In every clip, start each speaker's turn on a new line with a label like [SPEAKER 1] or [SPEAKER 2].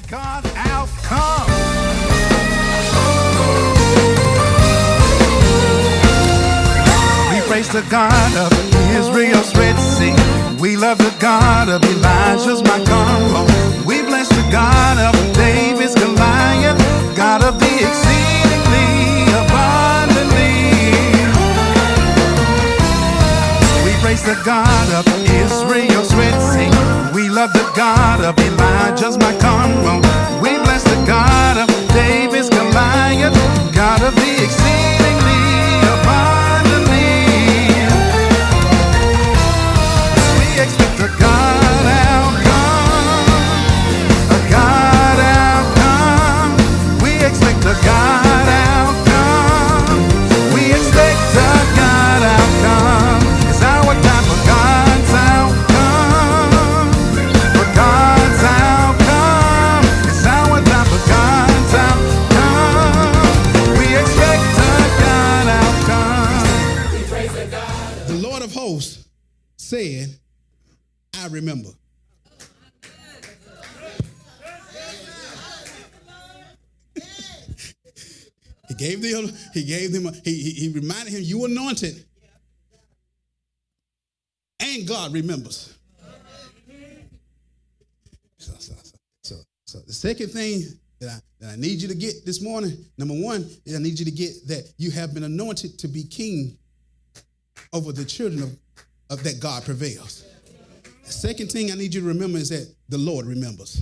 [SPEAKER 1] God's outcome. We praise the God of Israel's Red Sea. We love the God of Elijah's my combo. We bless the God of David's Goliath, God of the exceedingly abundantly. We praise the God of Israel's Red Sea. We love the God of Elijah's my combo. We bless the God of David's Goliath, God of the exceedingly abundantly. We expect a God outcome, a God outcome. We expect a God outcome. We expect a God outcome. It's our time for God's outcome. For God's outcome. It's our time for God's outcome. We expect a God outcome.
[SPEAKER 2] The Lord of hosts said, I remember. He reminded him, you anointed. And God remembers. So the second thing that I need you to get this morning, number one, is I need you to get that you have been anointed to be king over the children of that God prevails. The second thing I need you to remember is that the Lord remembers.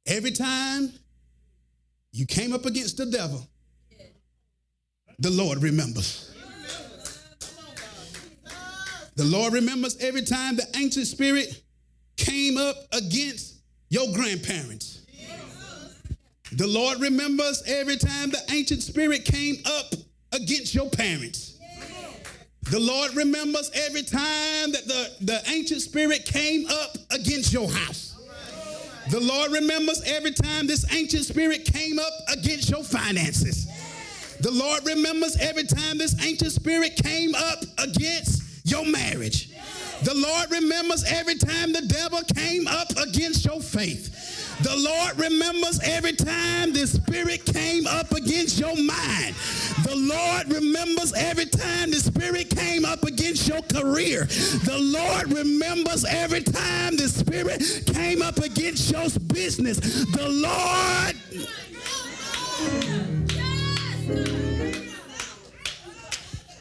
[SPEAKER 2] Every time you came up against the devil, the Lord remembers. The Lord remembers every time the ancient spirit came up against your grandparents. The Lord remembers every time the ancient spirit came up against your parents. The Lord remembers every time that the ancient spirit came up against your house. The Lord remembers every time this ancient spirit came up against your finances. The Lord remembers every time this ancient spirit came up against your marriage. The Lord remembers every time the devil came up against your faith. The Lord remembers every time the spirit came up against your mind. The Lord remembers every time the spirit came up against your career. The Lord remembers every time the spirit came up against your business. The Lord.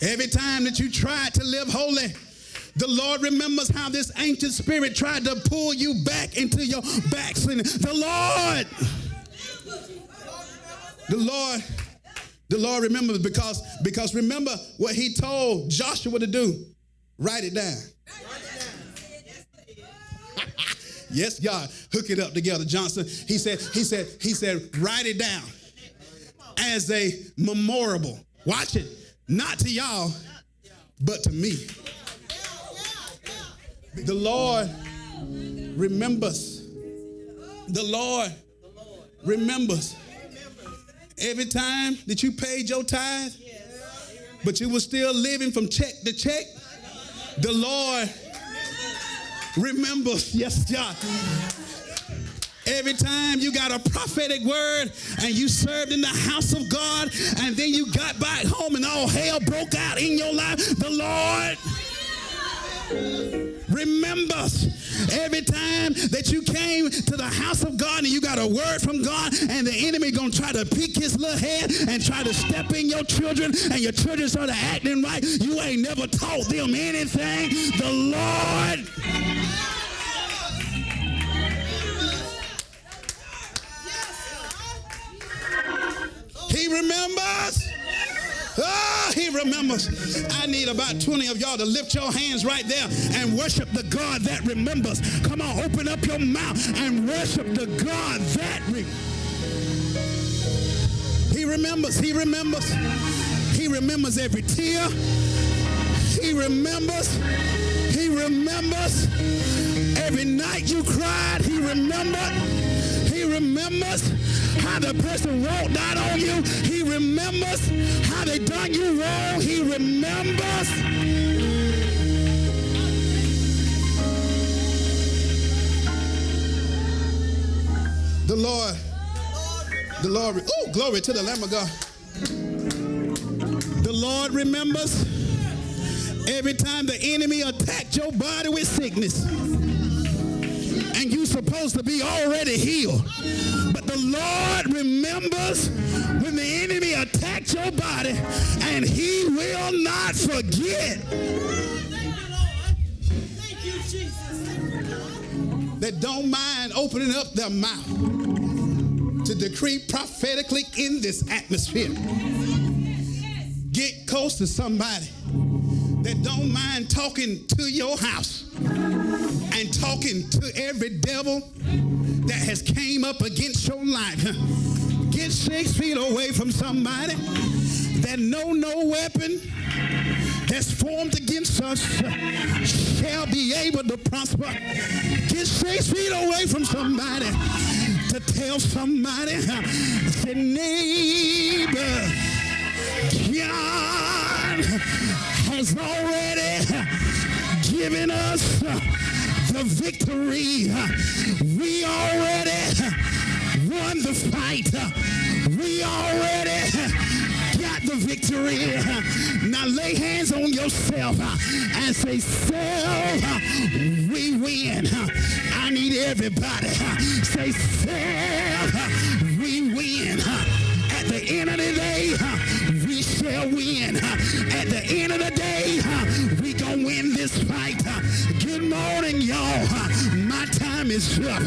[SPEAKER 2] Every time that you tried to live holy, the Lord remembers how this ancient spirit tried to pull you back into your backsliding. The Lord remembers because remember what he told Joshua to do. Write it down. Yes, God. Hook it up together, Johnson. He said, write it down as a memorial. Watch it. Not to y'all, but to me. The Lord remembers. The Lord remembers. Every time that you paid your tithe, but you were still living from check to check, the Lord remembers. Yes, God. Every time you got a prophetic word and you served in the house of God and then you got back home and all hell broke out in your life, the Lord remembers. Every time that you came to the house of God and you got a word from God and the enemy gonna try to peek his little head and try to step in your children and your children started acting right, you ain't never taught them anything. The Lord He remembers. Oh, he remembers. I need about 20 of y'all to lift your hands right there and worship the God that remembers. Come on, open up your mouth and worship the God that He remembers. He remembers. He remembers every tear. He remembers. He remembers. Every night you cried, he remembered. He remembers how the person walked out on you. He remembers how they done you wrong. He remembers. The Lord, oh, glory to the Lamb of God. The Lord remembers every time the enemy attacked your body with sickness. And you're supposed to be already healed. But the Lord remembers when the enemy attacked your body, and he will not forget.
[SPEAKER 3] Thank you, Jesus.
[SPEAKER 2] That don't mind opening up their mouth to decree prophetically in this atmosphere. Get close to somebody that don't mind talking to your house and talking to every devil that has came up against your life. Get 6 feet away from somebody that no weapon that's formed against us shall be able to prosper. Get 6 feet away from somebody to tell somebody, say, neighbor, God has already given us the victory. We already won the fight. We already got the victory. Now lay hands on yourself and say, self, we win. I need everybody. Say, self, we win. At the end of the day, we shall win. At the end of the day, we gonna win this fight. Good morning, y'all. My time is up.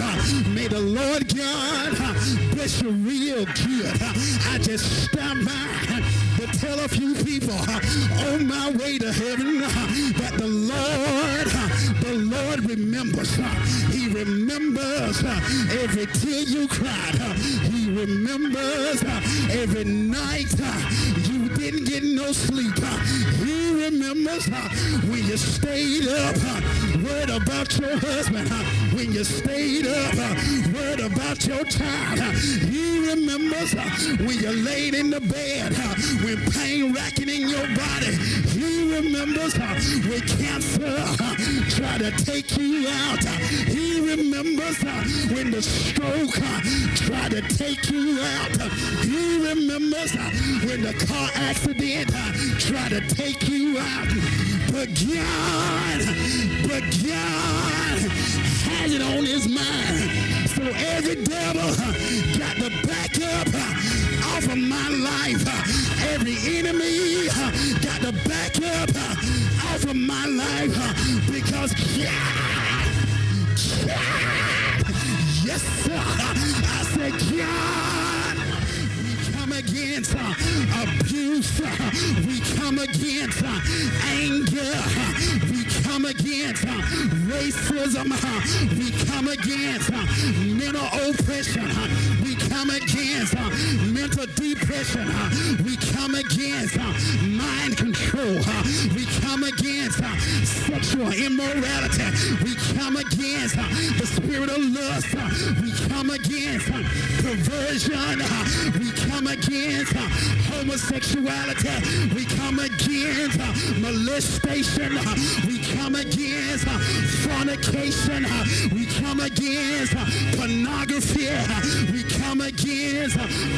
[SPEAKER 2] May the Lord God bless you real good. I just stopped by to tell a few people on my way to heaven that the Lord remembers. He remembers every tear you cried. He remembers every night you didn't get no sleep. He remembers when you stayed up worried about your husband, when you stayed up worried about your child. He remembers when you laid in the bed with pain racking in your body. He remembers when cancer tried to take you out. He remembers when the stroke tried to take you out. He remembers when the car accident tried to take you out. But God has it on his mind. So every devil got to back up off of my life. Every enemy got to back up off of my life because God, yes sir, I said God, we come against abuse, we come against anger, we come against racism, we come against mental oppression, we come against mental depression, we come against mind control, we come against sexual immorality, we come against the spirit of lust, we come against perversion, we come against homosexuality, we come against molestation, we come against fornication, we come against pornography, we come against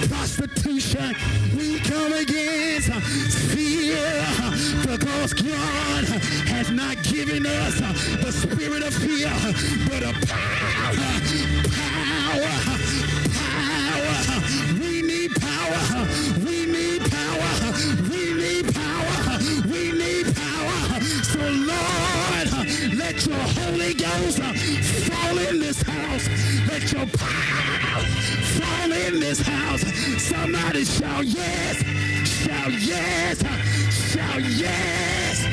[SPEAKER 2] prostitution, we come against fear, because God has not given us the spirit of fear, but a power. We need power. We need power. We need power. We need power. So Lord, let your Holy Ghost fall in this house. Let your power fall in this house. Somebody shout yes. Shout yes. Shout yes.